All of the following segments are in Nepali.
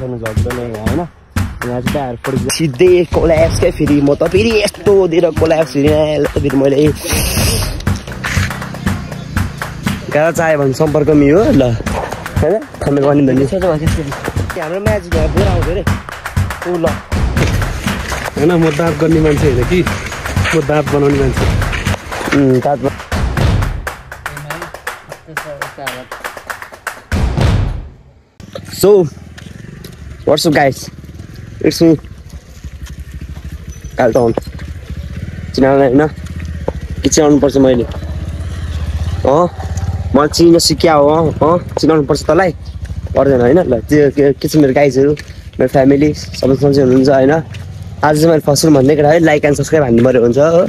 सानो झगडा नै हैन यहाँ चाहिँ टायर फुट सिधै कोल्याप्स के फेरि म त फेरि यस्तो दिएर कोल्याप्स फेरि फेरि मैले गाडा चाहियो भने सम्पर्कमा हो ल हैन थाम्ने गर्ने भन्ने छ हाम्रो म्याच घर आउँछ रे उ ल हैन म दाँत गर्ने मान्छे हैन कि म दाँत बनाउने मान्छे दाँत So, what's up guys? It's me, Carlton. चिनाउनु हैन के चिनाउनु पर्छ मैले म चिन्न सिक्या हो चिनाउनु पर्छ तँलाई पर्दैन हैन ल त्यो के छ मेरो गाइजहरु मेरो फ्यामिली सबै सन्चै हुनुहुन्छ हैन आज चाहिँ मैले फर्स्ट भन्ने कुरा है लाइक एन्ड सब्स्क्राइब हान्नु पर्यो हुन्छ हो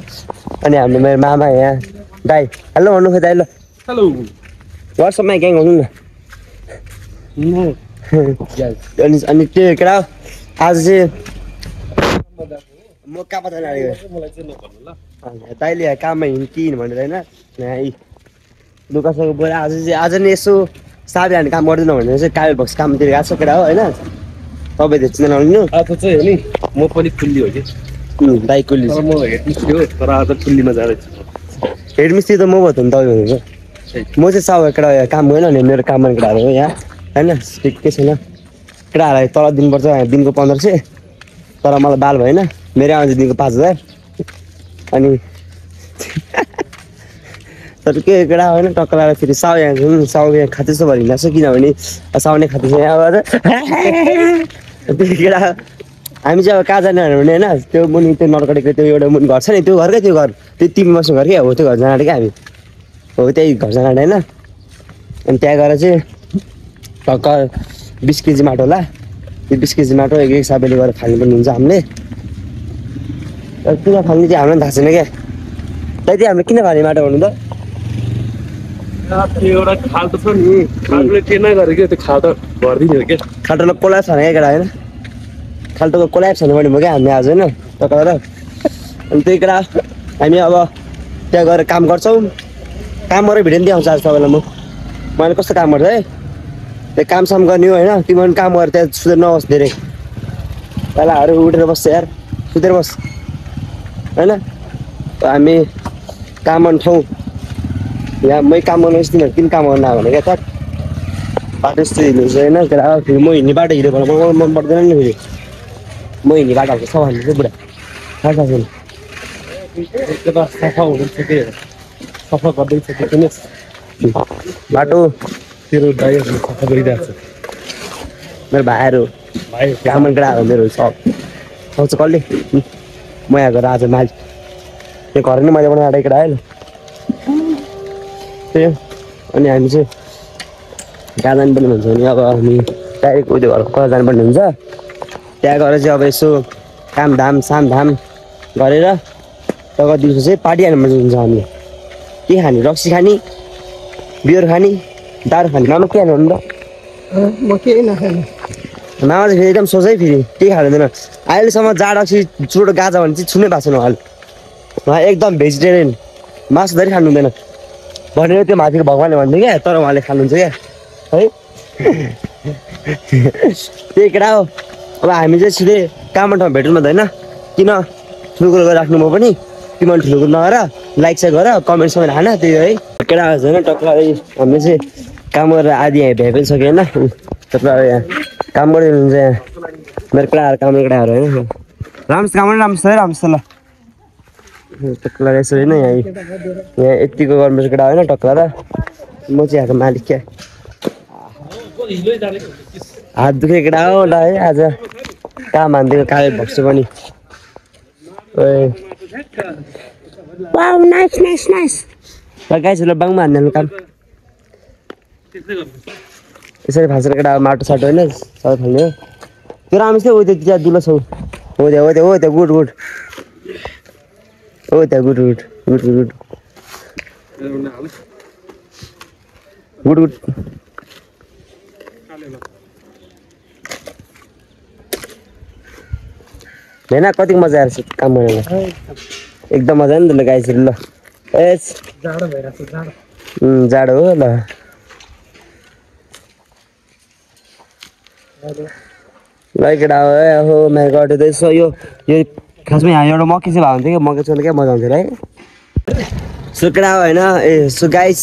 अनि हाम्रो मेरो मामा यहाँ दाइ हेलो भन्नु खोइ दाइ ल हेलो व्हाट्सएपमा ग्याङ हुनु न अनि त्यो केटा आज चाहिँ म कहाँ पता लागेको मलाई चाहिँ नभन्नु ल दाइले काममा हिँड्किन भनेर होइन यहाँ लुकासको बोला आज नि यसो साबी हान्ने काम गर्दैन भनेर चाहिँ काबे बक्स कामतिर गएको छ केटा हो होइन तपाईँ धेरै चिन्ता नलिनु आज चाहिँ हो नि म पनि कुल्ली हो कि दाइ कुल्ली म हेडमिस्त्री हो तर आज कुल्लीमा जाँदैछु हेडमिस्त्री त म भयो त नि तपाईँ भनेको म चाहिँ साउ केटा काम गएन भने मेरो काम गर्ने केटाहरू हो यहाँ होइन के छैन केटाहरूलाई तल दिनुपर्छ दिनको 1500 तर मलाई बाल भएन मेरो आउँछ दिनको 5000 अनि तर के केटा होइन टक्क लगाएर फेरि साउ यहाँ खाँदैछ भरि हिँड्छ किनभने साउने खाँदैछ त्यो केटा हामी चाहिँ अब कहाँ जाने भने होइन त्यो मुनि त्यो नर्कटेको त्यो एउटा मुनि घर छ नि त्यो घरकै त्यो घर त्यो तिमी बस्नु घर क्या हो त्यो घर जान आँटेको हामी हो त्यही घर जान आँटे होइन अनि त्यहाँ गएर चाहिँ टक्क 20 केजी माटो होला त्यो 20 केजी माटो एक साबेले गरेर फाल्नुपर्ने हुन्छ हामीले किन फाल्ने चाहिँ हामीलाई थाहा छैन क्या त्यही हामीले किन फाल्ने माटो भन्नु त त्यो एउटा खाल्टो छ नि खाल्टोले ट्रेन गरेको त्यो खाल्टो भरिदिने हो क्या खाल्टोलाई कोल्याप्स हाने क्या केटा होइन खाल्टोको कोल्याप्स हानु पर्ने भयो क्या हामी आज होइन टक्क गरेर अनि त्यही केटा हामी अब त्यहाँ गएर काम गर्छौँ काम गरेर भिडियो देखाउँछ आज तपाईँलाई मैले कस्तो काम गर्छ है त्यो कामसाम गर्ने हो होइन तिमीहरू पनि काम गरेर त्यहाँ सुतेर नबस् धेरै पहिलाहरू उठेर बस्छ यार सुतेर बस् होइन हामी काम गर्ने ठाउँ यहाँ मै काम गर्नु तिमीहरू किन काम गर्नु भने क्या त बाटो यस्तो हिँड्नुहुन्छ होइन केटा फेरि म हिँड्ने बाटो हिँड्यो भने मलाई मन पर्दैन नि फेरि म हिँड्ने बाटो हुन्छ सफा हाल्नु चाहिँ बुढा थाहा छैन सफा हुँदैछ कि सफा गर्दैछ कि पनि बाटो तेरो ड्राइभरले सफा गरिरहेको छ मेरो भाइहरू काम गर्ने केटाहरू मेरो सब आउँछ कसले म यहाँ गएर आज माल त्यो घर नै मैले बनाएर केटा आयो त्यही अनि हामी चाहिँ कहाँ जानुपर्ने हुन्छ भने अब हामी डाइरेक्ट उयो घर कता जानुपर्ने हुन्छ त्यहाँ गएर चाहिँ अब यसो कामधाम सामधाम गरेर तब दिउँसो चाहिँ पार्टी हाल्नुपर्ने हुन्छ हामीले के खाने रक्सी खाने बियर खाने दारू खाने मामा के खानु त म केही नखाने मामा चाहिँ फेरि एकदम सोझै फेरि केही खाँदैन अहिलेसम्म जाँड रक्सी चुरोट गाजा भने चाहिँ छुनै भएको छैन उहाँ एकदम भेजिटेरियन मासु धरि खानु हुँदैन भनेर त्यो माथिको भगवान्ले भन्थ्यो क्या तर उहाँले खानुहुन्छ क्या है त्यही केटा हो अब हामी चाहिँ सिधै काममा ठाउँ भेट्नु पर्दैन किन ठुलो कुरो गरेर राख्नु म पनि तिमीले ठुलो कुरो नगर लाइक चाहिँ गर कमेन्ट समेन्ट हान त्यही है केटा होइन टक्क हामीले चाहिँ काम गरेर आदि यहाँ भ्याइ पनि सक्यो होइन टक्क यहाँ काम गर्दै हुनुहुन्छ यहाँ मेरो केटाहरू काम गर्ने केटाहरू होइन राम्रो काम पनि राम्रो छ है राम्रो छ ल टक्क यसो होइन यहाँ यतिको गर्नुपर्छ केटा होइन टक्क र म चाहिँ यहाँको मालिक क्या हात दुखे केटा हो ल है आज काम हानिदिएको काले भक्सु पनि वाउ नाइस नाइस नाइस ल गाइसहरु बाङमा हान्नु काम यसरी फाल्छ केटा माटो साटो होइन सबै फाल्ने त्यो राम्रो थियो हो त्यो दुलो छौ हो त्यहाँ गुड गुड हो त्यहाँ good good good good good good हैन कति मजा आएर काम गर्न एकदम मजा नि त ल गाइसहरु ल एस जाडो भइराछ जाडो जाडो हो ल लाइक केटा हो माई गड यसो यो खासमा यहाँ एउटा मकै चाहिँ भएको हुन्थ्यो कि मकै चल्नु क्या मजा आउँथ्यो है सो केटा हो होइन ए सो गाइस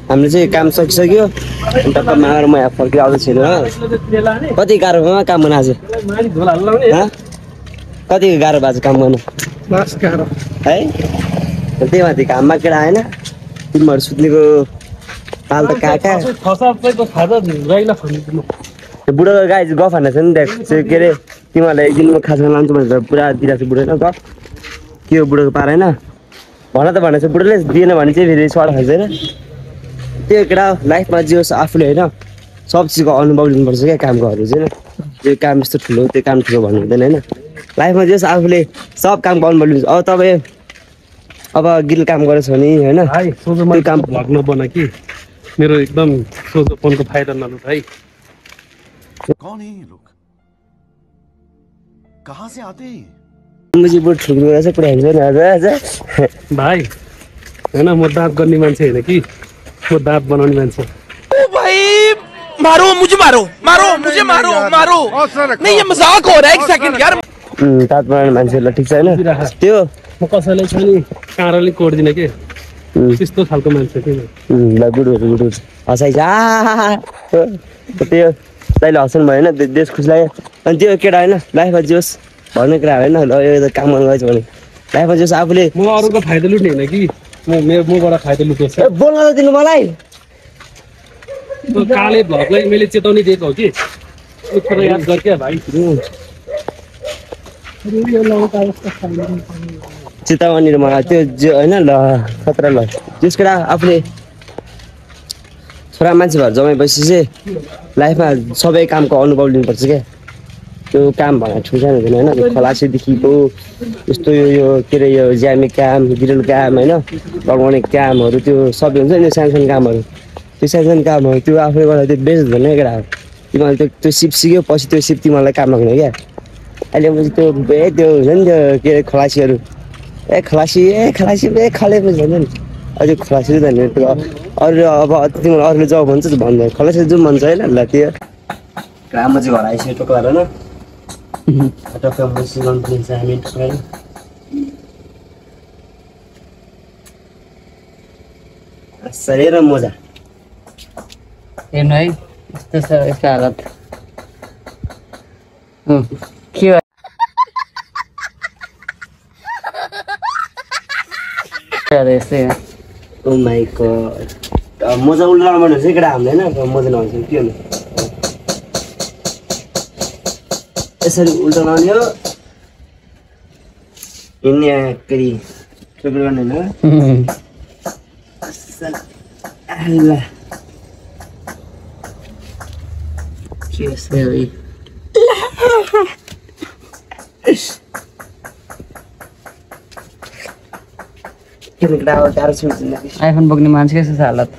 हाम्रो चाहिँ काम सकिसक्यो अनि टक्क मागेर म यहाँ फर्केर आउँदैछु हो कति गाह्रो भयो काम गर्नु आज कति गाह्रो भएको छ काम गर्नु है त्यही माथि घाममा केटा होइन तिमीहरू सुत्नेको ताल त कहाँ बुढो गाई गफ हान्ने छ नि त्यहाँ के अरे तिमीहरूलाई एक दिन म खासमा लान्छु भनेर पुरा दिइरहेको छु बुढो होइन गफ के हो बुढोको पार होइन भन त भनेको छ बुढोले दिएन भने चाहिँ फेरि सड खान्छ होइन त्यो केटा लाइफमा जे होस् आफूले होइन सब चिजको अनुभव लिनुपर्छ क्या कामकोहरू चाहिँ होइन त्यो काम यस्तो ठुलो त्यो काम ठुलो भन्नु हुँदैन होइन लाइफमा जे होस् आफूले सब कामको अनुभव लिन्छ अब तपाईँ अब गिल काम गरेछ भने होइन काम भ्लग नबना कि मेरो एकदम सोझोपनको फाइदा नलुट है कौन है ये लोग कहाँ से आते हैं मुझे बुढो ठुलो रहेछ पुरा हेर्छ नि आज भाइ होइन म दाँत गर्ने मान्छे होइन कि म दाँत बनाउने मान्छे मारो मुझे मारो नहीं ये मजाक हो रहा है एक सेकंड यार दाँत बनाउने मान्छेहरूलाई ठिक छ होइन त्यो म कसैलाई छ नि काँराले कोर्दिनँ के त्यस्तो खालको मान्छे थिएँ ल बुढो हँसाइ त्यो तैँले हँसाउनु भयो होइन देश खुसी लाग्यो अनि त्यो केटा होइन लाइफमा जे होस् भन्ने कुरा होइन ल यो त काम गर्नु गएछ भने लाइफमा जे होस् आफूले म अरूको फाइदा लुट्ने होइन कि मबाट फाइदा लुटेछ बोल्न त दिनु मलाई काले भ्लगलाई मैले चेतावनी दिएको हो कि एकपल्ट याद गर क्या भाइ चेतावनी मलाई त्यो जे होइन ल खतरा ल त्यस केटा आफूले छोरा मान्छे भएर जमाएपछि चाहिँ लाइफमा सबै कामको अनुभव लिनुपर्छ क्या त्यो काम भनेर ठुल्सानो हुँदैन होइन त्यो खलासीदेखिको यस्तो यो के अरे यो ज्यामी काम गिरल काम होइन लगाउने कामहरू त्यो सबै हुन्छ नि सानो कामहरू त्यो सानो कामहरू त्यो आफूले गर्दा त्यो बेस्ट हुँदैन केटा तिमीहरूले त्यो सिप सिक्यो पछि त्यो सिप तिमीहरूलाई काम लाग्ने क्या अहिले पछि त्यो त्यो हुन्छ नि त्यो के अरे खलासीहरू खलासी खलेपछि भन्छ नि अझै खलासी जाने त्यो अरू अब तिमीलाई अरूले जाऊ भन्छ भन्दैन खलासी जाउँ भन्छ होइन ल त्यो राम्रो चाहिँ घर आइसक्यो टोक्लाएर होइन टक्का मसिन्छ हामी टोक्लाएर सरेर मजा हेर्नु है यस्तो छ यस्तो हालत के यस्तै ओ माई गॉड मजा उल्टा लगाउनु चाहिँ केटा हामीले होइन मजा लगाउँछ के हो यसरी उल्टा लगाउने हो हिँड्ने फेरि टोक्रो गर्ने होइन ल के यस्तै हो आइफोन बोक्ने मान्छे कस्तो छ हालत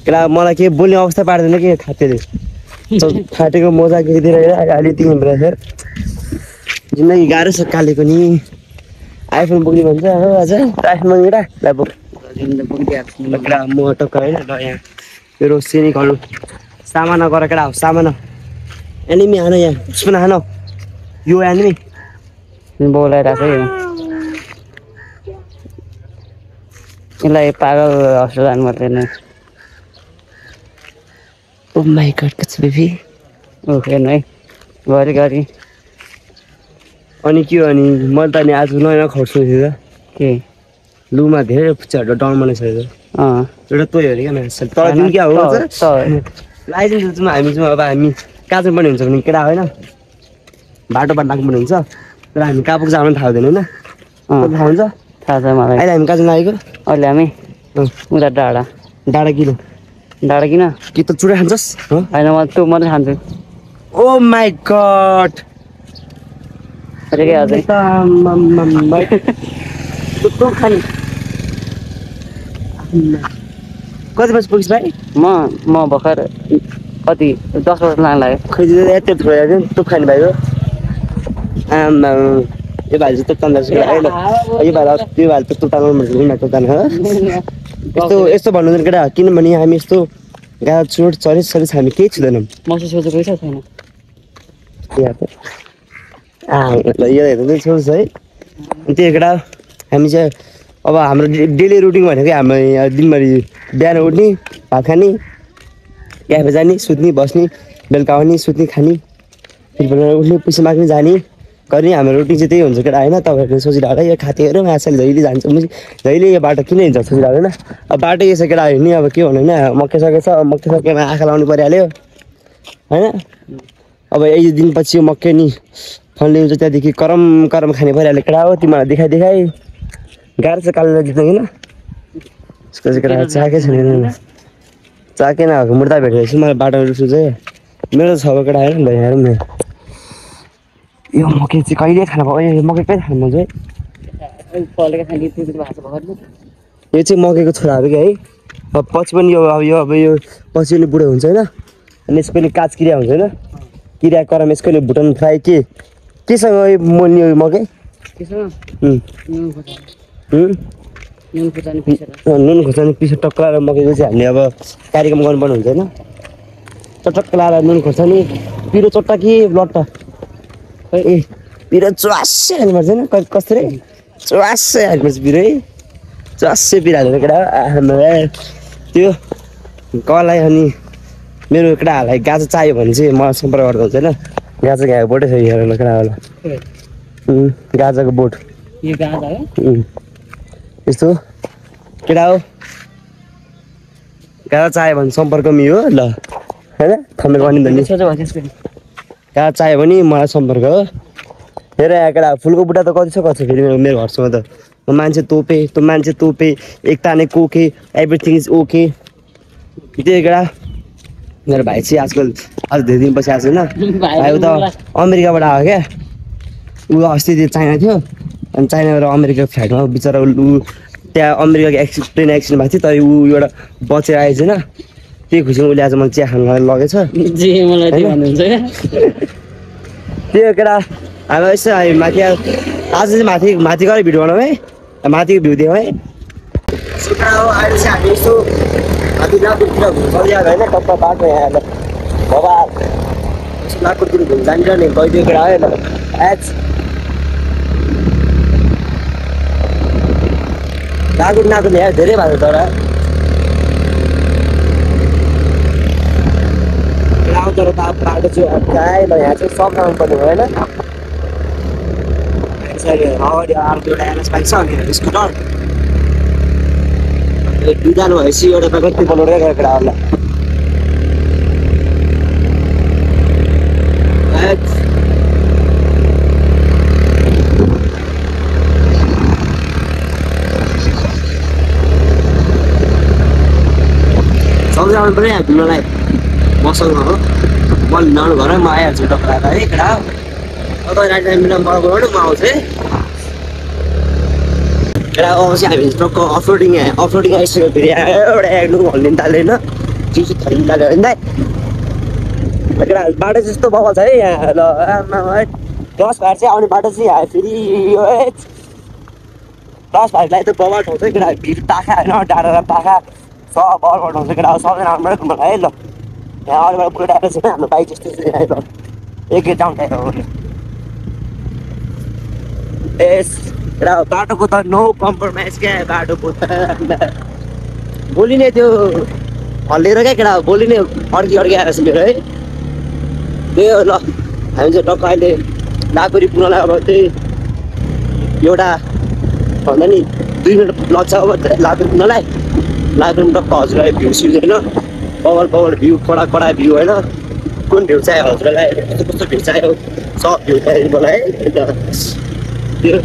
केटा मलाई के बोल्ने अवस्था पार्दैन कि खातेले फाटेको मजा के दिएर अहिले तिमी ब्रदर जिन्दगी गाह्रो छ कालेको नि आइफोन बोक्ने भन्छ हो आज आइफोन केटा ल बोकिदिएको केटा म टक्क होइन ल यहाँ मेरो सैनिकहरू सामाना गर केटा हो सामाना एनिमी हान यहाँ उसको हान यो एनिमी बोलाइरहेको यसलाई पागल हस्पिटल जानु पर्दैन ओ माई गॉड कच्छ बेबी ओ हेर्नु है घरि अनि के हो अनि मैले त नि आज नयाँ खर्छु थियो के लुमा धेरै फुच्चाहरू डाउन बनाइसकेको एउटा तोय हेऱ्यो क्या मान्छे तर तिमी क्या हो लाइसेन्स जाउँ हामी जाउँ अब हामी कहाँ चाहिँ पनि हुन्छ भने केटा होइन बाटो लाग्नु पनि हुन्छ तर हामी कहाँ पुग्छ हामीलाई थाहा हुँदैन होइन थाहा हुन्छ थाहा छ मलाई अहिले हामी कहाँ चाहिँ लागेको अहिले हामी उता डाँडा किन कि त चुडा खान्छस् होइन म त्यो मात्रै खान्छु ओ माई गॉड के अझै कति बजी पुगिस् भाइ म भर्खर कति 10 वर्ष लाग्नु लाग्यो खै यति थोरै तुप खाने भाइ हो आमा यो भाइ चाहिँ तुप तान्दा यो भाइ त्यो भाइ त तुप तान्नु पर्छ यस्तो भन्नु हुँदैन केटा किनभने हामी यस्तो गाडा चोट चलिस हामी केही छुँदैनौँ मसु सोचेको छैन यो हेर्दै छोड्छ है अनि त्यो केटा हामी चाहिँ अब हाम्रो डेली रुटिन भनेको हाम्रो दिनभरि बिहान उठ्ने भात खाने क्याफे जाने सुत्ने बस्ने बेलुका आउने सुत्ने खाने फेरि उठ्ने पैसा माग्ने जाने गर्ने हाम्रो रुटिन चाहिँ त्यही हुन्छ केटा होइन तपाईँहरूले सोचिरहेको होला यो खातेहरू माछाले जहिले जान्छ जहिले यो बाटो किन हिँड्छ सोचिरहेको होइन अब बाटो यसो केटा हिँड्ने अब के भन्नु होइन मक्कै सकेमा आँखा लाउनु परिहाल्यो होइन अब यही दिनपछि यो मक्कै नि फल्ने हुन्छ त्यहाँदेखि करम खाने परिहाल्यो केटा हो तिमीहरूलाई देखाइ गाह्रो चाहिँ कालो जित्नु किन उसको चाहिँ केटा चाकै छैन चाकै नभएको मुर्दा भेटेपछि मलाई बाटोमा रुच्छु चाहिँ मेरो छ केटा होइन ल हेरौँ न यो मकै चाहिँ कहिले खानु भयो यो मकै कहिले खानु चाहिँ यो चाहिँ मकैको छोराहरू क्या है अब पछि पनि यो पछि पनि बुढो हुन्छ होइन अनि यसको पनि काच किरा हुन्छ होइन किरा करम यसको नि भुटान फ्राई केसँग मोल्ने यो मकै नुन खोर्सानी पिसो टक्क लाएर मकैको चाहिँ हामीले अब कार्यक्रम गर्नुपर्ने हुन्छ होइन चटक्क लाएर नुन खोर्सानी पिरो चट्टा कि लट्टा ए पिरो च्वास्सै हाल्नुपर्छ होइन कसरी च्वास्सै हाल्नुपर्छ पिरो है च्वास्सै पिरो हालेर केटा त्यो कलाई अनि मेरो केटाहरूलाई गाजा चाहियो भने चाहिँ मलाई सम्पर्क गर्दा हुन्छ होइन गाजाको यहाँ बोटै छ हेर केटाहरूलाई गाजाको बोट यस्तो केटा हो गाजा चाहियो भने सम्पर्कमा हो ल होइन थमेर पनि गाजा चाहियो भने मलाई सम्पर्क हो हेर यहाँ केटा फुलको बुट्टा त कति छ फेरि मेरो घरसँग त म मान्छे तोपे एक ताने कोके एभ्रिथिङ इज ओके त्यही केटा मेरो भाइ चाहिँ आजकल अझ धेरै दिन पछि आएको छैन भाइ त अमेरिकाबाट आयो क्या ऊ अस्ति त्यो चाइना थियो अनि चाइनाबाट अमेरिका फ्लाइटमा बिचरा ऊ त्यहाँ अमेरिकाको ट्रेन एक्सिडेन्ट भएको थियो तर ऊ एउटा बचेर आएछ होइन त्यही खुसीमा उसले आज मलाई चिया खानु लगेछ त्यो केटा हामी यसो हामी माथि आज चाहिँ माथि गएर भिडियो बनाऊँ है माथिको भ्यू दिउँ है अहिले चाहिँ हामी यसो माथि लाकुरतिर घुम्नु चलिरहेको होइन टप्प बाटो यहाँ बाबा यसो लाकुरतिर घुम्नु जान्छ नि गइदियो केटा है एच लाकुर नाकुर यहाँ धेरै भएको तर तर बाटो चाहिँ अब यहाँ चाहिँ सम्झाउनु पर्ने भयो होइन अगाडि अर्को एउटा एनएस बाइक छ अनि स्कुटर दुईजना भएपछि एउटा त कति बनाउँदै गएको केटाहरूलाई सम्झाउनु पऱ्यो यहाँ घुम्नलाई मसँग हो म लिनु घर म आइहाल्छु तपाईँलाई है केटा तपाईँ राइट टाइममा मलाई बोलाउनु म आउँछु है केटा अब चाहिँ हामी टक्क अफरोडिङ आइसक्यो फेरि एउटा एक्नु हल्लिनु थाल्यो होइन चिसो थल्नु थाल्यो होइन केटा बाटो चाहिँ यस्तो बगाल छ है यहाँ ल है 10 भाइहरू चाहिँ आउने बाटो चाहिँ यहाँ फेरि यो 10 भाइहरूलाई त बगाल ठाउँ चाहिँ केटा भिड पाखा होइन डाँडा पाखा सब बगाल ठाउँ चाहिँ केटा सबैजना आउनु घुम्नु है ल यहाँ अरूबाट बुलेट आएर चाहिँ हाम्रो बाइक जस्तो चाहिँ ल एकै जाउँ टाइप एस र बाटोको त नो कम्प्रोमाइज क्या बाटोको त बोली नै त्यो हल्लिएर क्या केटा बोली नै अड्की आएर छ मेरो है त्यही हो ल हामी चाहिँ टक्क अहिले लाकुरी पुग्नलाई अब त्यही एउटा भन्दा नि 2 मिनट लाग्छ अब लाकुरी पुग्नलाई लाकुरी टक्क हजुरलाई भ्यू सिउ होइन बगल भ्यू कडा भ्यू होइन कुन भ्यू चाहियो हजुरलाई कस्तो भ्यू चाहियो सब भ्यू चाहियो मलाई है त्यो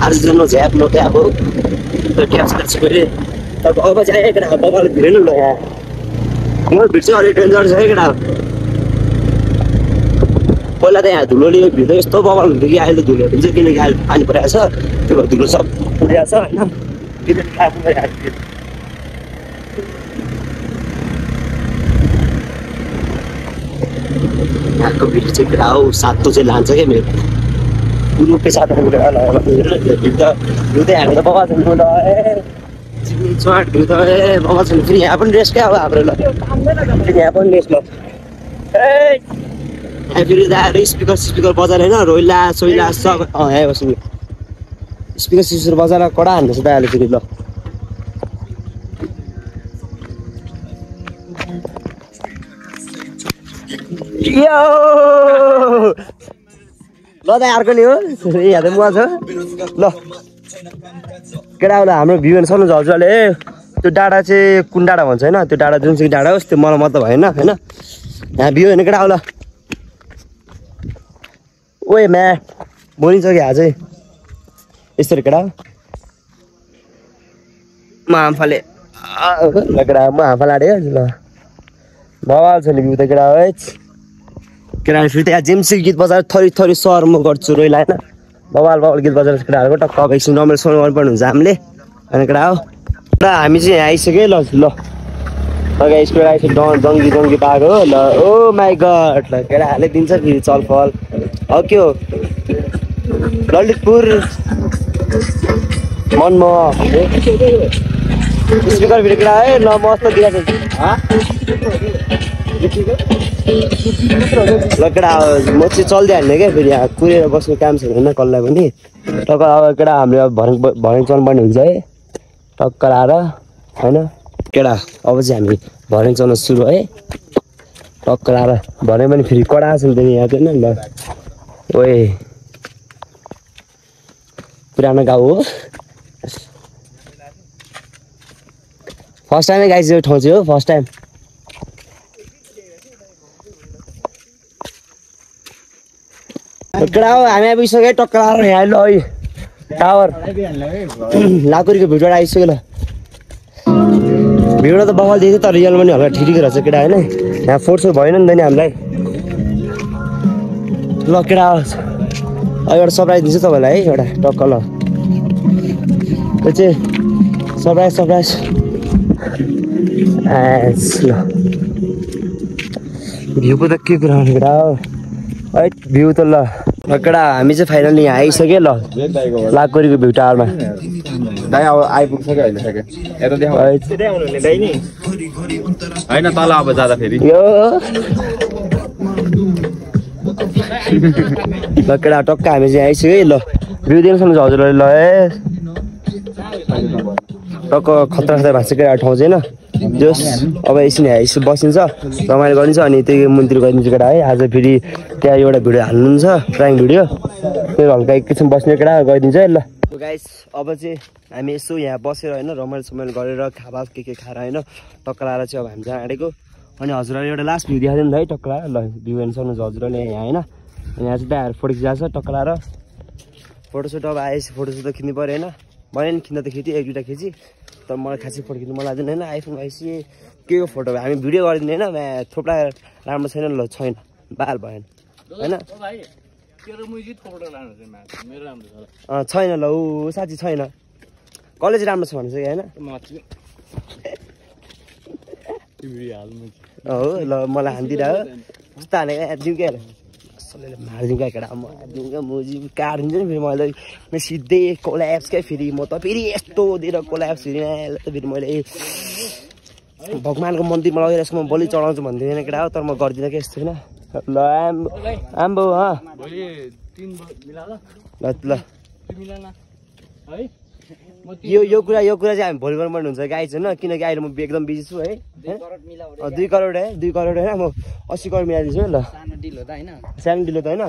आज जन्म झ्याप नक्याप हो क्याप्स मैले अब चाहिँ आयो केटा बगाल भिडेन ल यहाँ म भिड चाहिँ अलिक डेन्जर छ है केटा पहिला त यहाँ धुलोले भिड यस्तो बगाल हुन्थ्यो कि अहिले धुलो हुन्छ किनकि अहिले पानी परिरहेको छ त्यो भएर धुलो सब उडिरहेको छ होइन यहाँको भिड चाहिँ केटा हो सातो चाहिँ लान्छ क्या मेरो रुपे साथीहरू हिउँदै हामी त बगा चट भिउ त ए बगा छ फेरि यहाँ पनि रेस्ट क्या अब हाम्रो ल फेरि यहाँ पनि रेस्ट ल ए यहाँ फेरि दाएर स्पिकर बजाएर होइन रोइला सोइला सब यहाँ बस्नु स्पिकर बजाएर कडा हान्दैछ दाइले फेरि ल ल दाइ अर्को नि हो यहाँ त मुवा छ ल केटाउला हाम्रो भ्यू हेर्नु सक्नुहुन्छ हजुरले त्यो डाँडा चाहिँ कुन डाँडा भन्छ होइन त्यो डाँडा जुन चाहिँ डाँडा होस् त्यो मलाई मतलब भएन होइन यहाँ भ्यू हेर्नु केटाउला ओए म्या बोलिन्छ कि आज यस्तो केटा म हामफाले ल केटा म हामफाले आँटेँ ल बवाल छ नि भ्यू त केटा है केटा फेरि त्यहाँ जेम्सी गीत बजाएर थरी थरी सहर म गर्छु रोइला होइन बवाल गीत बजाएर केटाहरूको टक्क अब एकछिन रमाइलो सुनाउनु गर्नुपर्ने हुन्छ हामीले होइन केटा हो केटा हामी चाहिँ यहाँ आइसक्यो ल अगाडि स्कुल आइसक्यो जङ्गी पाएको हो ल ओ माई गड ल केटाहरूले दिन्छ फेरि चलफल अब के हो ललितपुर मनमोह स्पिकर फेरि केटा है ल मस्त दिइरहेको ल केटा म चाहिँ चल्दै हाल्ने क्या फेरि यहाँ कुरेर बस्ने काम छैन होइन कसलाई पनि टक्क अब केटा हामीले अब भर्याङ चढ्नुपर्ने हुन्छ है टक्क आएर होइन केटा अब चाहिँ हामी भर्याङ चढ्न सुरु है टक्क आएर भर्याङ पनि फेरि कडा छ नि त यहाँ चाहिँ होइन ल ओए पुरानो गाउँ हो फर्स्ट टाइमै गाइस यो ठाउँ चाहिँ हो फर्स्ट टाइम केटा हो हामी आइसक्यो टक्क आएर यहाँ ल है टावर लाकुरीको भिडियो आइसक्यो ल भिडियो त बवाल दिएको तर रियलमा नि हल्का ठिकै रहेछ केटा होइन यहाँ फोर्स भएन नि त नि हामीलाई ल केटा एउटा सरप्राइज दिन्छु तपाईँलाई है एउटा टक्क ल त्यो चाहिँ सरप्राइज ल भ्यूको त के कुरा गर्नु केटा हो है भ्यू त ल केटा हामी चाहिँ फाइनली यहाँ आइसक्यो ल लाकुरीको भ्यू टावरमा दाइ अब आइपुग्छ कि अहिले होइन तल अब जाँदा फेरि यो ल केटा टक्क हामी चाहिँ आइसक्यो है ल भ्यू दिनु सक्नुहुन्छ हजुरहरूले ल है टक्क खतरा भएको छ केटा ठाउँ चाहिँ होइन जोस् अब एकछिन यहाँ बसिन्छ रमाइलो गरिन्छ अनि त्यही मन्दिर गरिदिन्छ केटा है आज फेरि त्यहाँ एउटा भिडियो हाल्नुहुन्छ प्राइङ भिडियो त्यो हल्का एकैछिन बस्ने केटा गरिदिन्छ है ल गाइस अब चाहिँ हामी यसो यहाँ बसेर होइन रमाइलो गरेर खाबा के खाएर होइन टक्क लाएर चाहिँ अब हामी जहाँ आँटेको अनि हजुरहरूले एउटा लास्ट भ्यू देखाइदिनु है टक्क लाएर ल भ्यू हेर्नु सक्नुहुन्छ हजुरहरूले यहाँ होइन अनि यहाँ चाहिँ त्यहाँ फोटो खिचाएको छ टक्क लाएर फोटोसुट अब आएपछि फोटोसुट त खिच्नु पऱ्यो होइन मैले नि खिच्न त खिचेँ एक दुईवटा खिचेँ तर मलाई खासै फोटो खिच्नु मन लाग्दैन होइन आइफोन आइसक्यो के हो फोटो हामी भिडियो गरिदिने होइन थोप्रा राम्रो छैन ल छैन बाल भएन होइन छैन ल ऊ साँच्ची छैन कलेज राम्रो छ भन्छ कि होइन हो ल मलाई हानिदिइरह कस्तो हानेको दिउँ क्या मारिदिउँ क्या केटा म दिउँ क्या मुजी काटिदिन्छु नि फेरि मैले सिधै कोल्याप्स क्या फेरि म त फेरि यस्तो दिएर कोल्याप्स फेरि फेरि मैले भगवान्को मन्दिरमा लगेर यसको म बलि चढाउँछु भन्दिनँ केटा हो तर म गर्दिनँ क्या यस्तो होइन ल आम्बो ल यो कुरा चाहिँ हामी भोलि गर्नुपर्ने हुन्छ गाइज होइन किनकि अहिले म एकदम बिजी छु है 2 करोड है 2 करोड होइन म 80 करोड मिलाइदिन्छु है ल सानो डिलो त होइन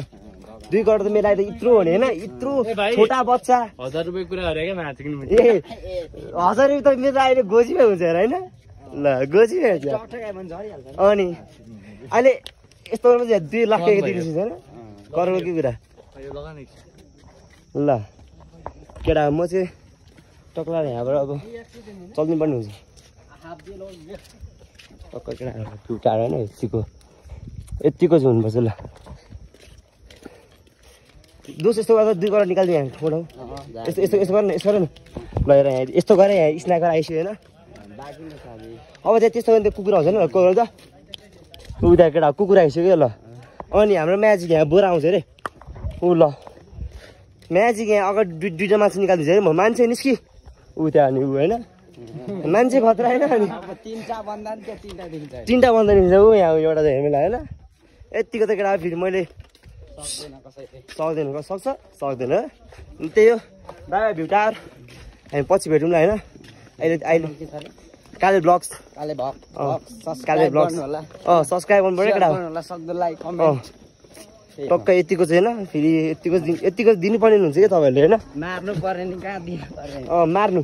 2 करोड त मिलाइदिए यत्रो हो नि होइन यत्रो छोटा बच्चा 1000 रुपियाँ कुरा गरे क्या माथिको ए 1000 रुपियाँ त मेरो अहिले गोजीमै हुन्छ हेर होइन ल गोजीमै हुन्छ अनि अहिले यस्तो चाहिँ 2 लाख दिनुहोस् होइन करोडको कुरा ल केटा म चाहिँ टक्ला यहाँबाट अब चल्नु पर्ने हुन्छ टक्क केटा टाढो होइन यतिको चाहिँ हुनुपर्छ ल दोष यस्तो गर्दा 2 करोड निकालिदियो यहाँ ठाउँ यस्तो गर न यस्तो गर न ल हेर यहाँ यस्तो गरेर यहाँ स्न्याकर आइसक्यो होइन अब चाहिँ त्यस्तो भने त कुकुर आउँछ नि कोही त उता केटा कुकुर आइसक्यो ल अनि हाम्रो म्याजिक यहाँ बोरा आउँछ अरे ऊ ल म्याजिक यहाँ अगाडि 2टा मान्छे निकालिदिन्छ अरे म मान्छे निस्कि ऊ त्यहाँ अनि ऊ होइन मान्छे खतरा होइन अनि तिनटा बन्दा नि त्यो तिनटा दिन्छ तिनवटा बन्द नि ऊ यहाँ एउटा चाहिँ हेर्मेला होइन यतिको त केटा फेरि मैले सक्दैन सक्छ सक्दैन अनि त्यही हो दादा भ्युटार हामी पछि भेटौँला होइन अहिले काले ब्लग्स काले भक काले ब्लग्स सब्सक्राइब गर्नु पर्यो केटा होला सक्दो लाइक कमेन्ट टक्क यतिको चाहिँ होइन फेरि यतिको दिनुपर्ने हुन्छ क्या तपाईँहरूले होइन मार्नु पर्यो नि कहाँ दिनु पर्यो मार्नु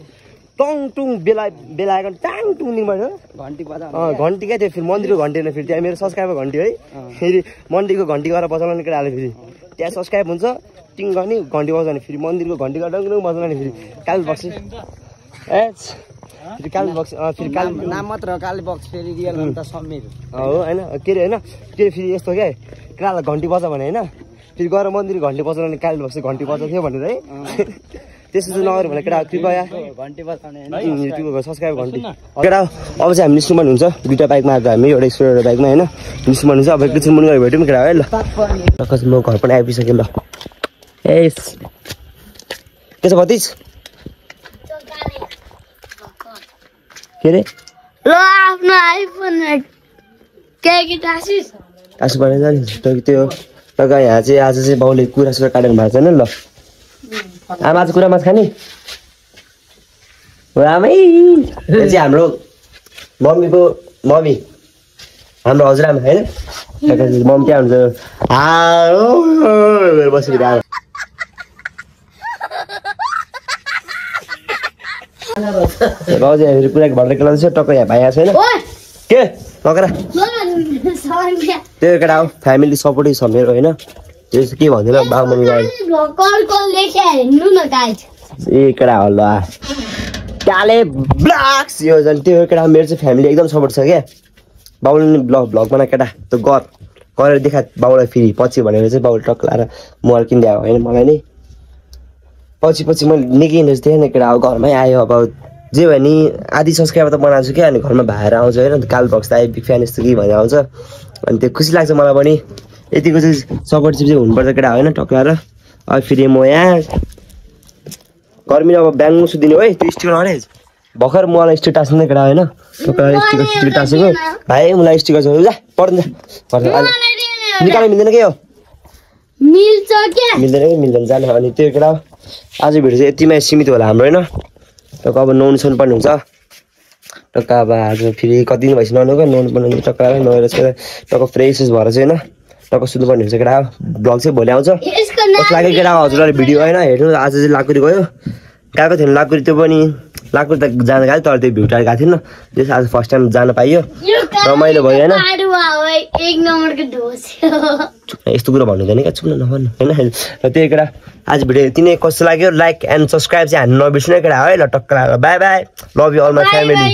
टङ टुङ बेलाएको टाङ टुङ दिनु पर्यो घन्टी बजाउनु घन्टी क्या त्यो फेरि मन्दिरको घन्टी होइन फेरि त्यहाँ मेरो सब्सक्राइबर घन्टी है फेरि मन्दिरको घन्टी गरेर बजाउनु केटाले फेरि त्यहाँ सब्सक्राइब हुन्छ टिङ गर्ने घन्टी बजाउने फेरि मन्दिरको घन्टी गरेर बजाउने फेरि काल बक्स फेरि काल बक्स फेरि काल नाम मात्र हो काले बक्स फेरि रियल हो त समीर हो होइन के अरे होइन त्यो फेरि यस्तो क्या केटालाई घन्टी बजा भने होइन फेरि गएर मन्दिर घन्टी बजाउने काल बक्स घन्टी बजाउँथ्यो भनेर है त्यस्तो चाहिँ नगर्यो भने केटा कृपया घन्टी बजाउने युट्युबको सब्सक्राइब घन्टी केटा अब चाहिँ हामी निस्नु हुन्छ दुईवटा बाइकमा आएको हामी एउटा स्कुटर बाइकमा होइन निस्नु हुन्छ अब एकैछिन मुनि गएर भेट्यौँ केटा है ल म घर पनि आइपुगिसकेँ ल एस के छ भतिज के अरे ल आफ्नो आइफोन के टासु भनेर जाने त्यो टक्क यहाँ चाहिँ आज चाहिँ बाउले कुरा सुरा काटेर भएको छैन ल आमा आज कुरा माछ खाने हो आमै यो चाहिँ हाम्रो मम्मीको मम्मी हाम्रो हजुरआमा होइन मम्मी त्यहाँ हुन्छ बसेको बाउ चाहिँ फेरि पुरा भर्दै केलाउँदैछ टक्क यहाँ भाइ आएको छैन के नकरा त्यो केटा हो फ्यामिली सपोर्टै छ मेरो होइन त्यो चाहिँ के भन्दैन बाबु मम्मी ए केटा हो ल काले ब्लग्स यो झन् त्यो केटा मेरो चाहिँ फ्यामिली एकदम सपोर्ट छ क्या बाउले नि भ्लग बना केटा त्यो गरेर देखा बाउलाई फेरि पछि भनेर चाहिँ बाउले टक्क लाएर मोबाइल किनिदियो होइन मलाई नै पछि मैले निकै इन्ट्रेस्ट थिएँ नि केटा अब घरमै आयो अब जे भयो नि आधी सब्सक्राइबर त बनाएको छु क्या अनि घरमा भाएर आउँछ होइन काल बक्स त आयो बिग फ्यान यस्तो के भनेर आउँछ अनि त्यो खुसी लाग्छ मलाई पनि यतिको चाहिँ सपोर्ट चाहिँ हुनुपर्छ केटा होइन टक्लाएर अब फेरि म यहाँ गर्मी अब ब्याङ्क सुदिनु है त्यो स्टिकर अरे भर्खर मलाई स्टिकर टाँच्नु केटा होइन स्टिकर टाँसेको भाइ मलाई स्टिकर छ जा पढ्नु जा निकाल्नु मिल्दैन के हो मिल्दैन कि मिल्दैन जाने अनि त्यो केटा आज भिडियो चाहिँ यतिमै सीमित होला हाम्रो होइन टक्क अब नुहाउनु सुहाउनु पर्ने हुन्छ टक्क अब आज फेरि कति दिन भइसक्यो नुहाउनु पर्ने टक्क नुहाएर चाहिँ टक्क फ्रेस भएर चाहिँ होइन टक्क सुत्नुपर्ने हुन्छ केटा ब्लग चाहिँ भोलि आउँछ कस्तो लाग्यो केटा हजुरलाई भिडियो होइन हेर्नु आज चाहिँ लाकुरी गयो गएको थिएन लाकुरी त्यो पनि लाकुरी त जान गएको तर त्यो भ्यू टार गएको थिएन त्यस आज फर्स्ट टाइम जान पाइयो रमाइलो भयो होइन यस्तो कुरो भन्नु हुँदैन क्या चुप्न नभन्नु होइन र त्यही केटा आज भिडियो यति नै कस्तो लाग्यो लाइक एन्ड सब्सक्राइब चाहिँ हान्नु नबिर्सिनु केटा है ल टक्क bye bye love you all my family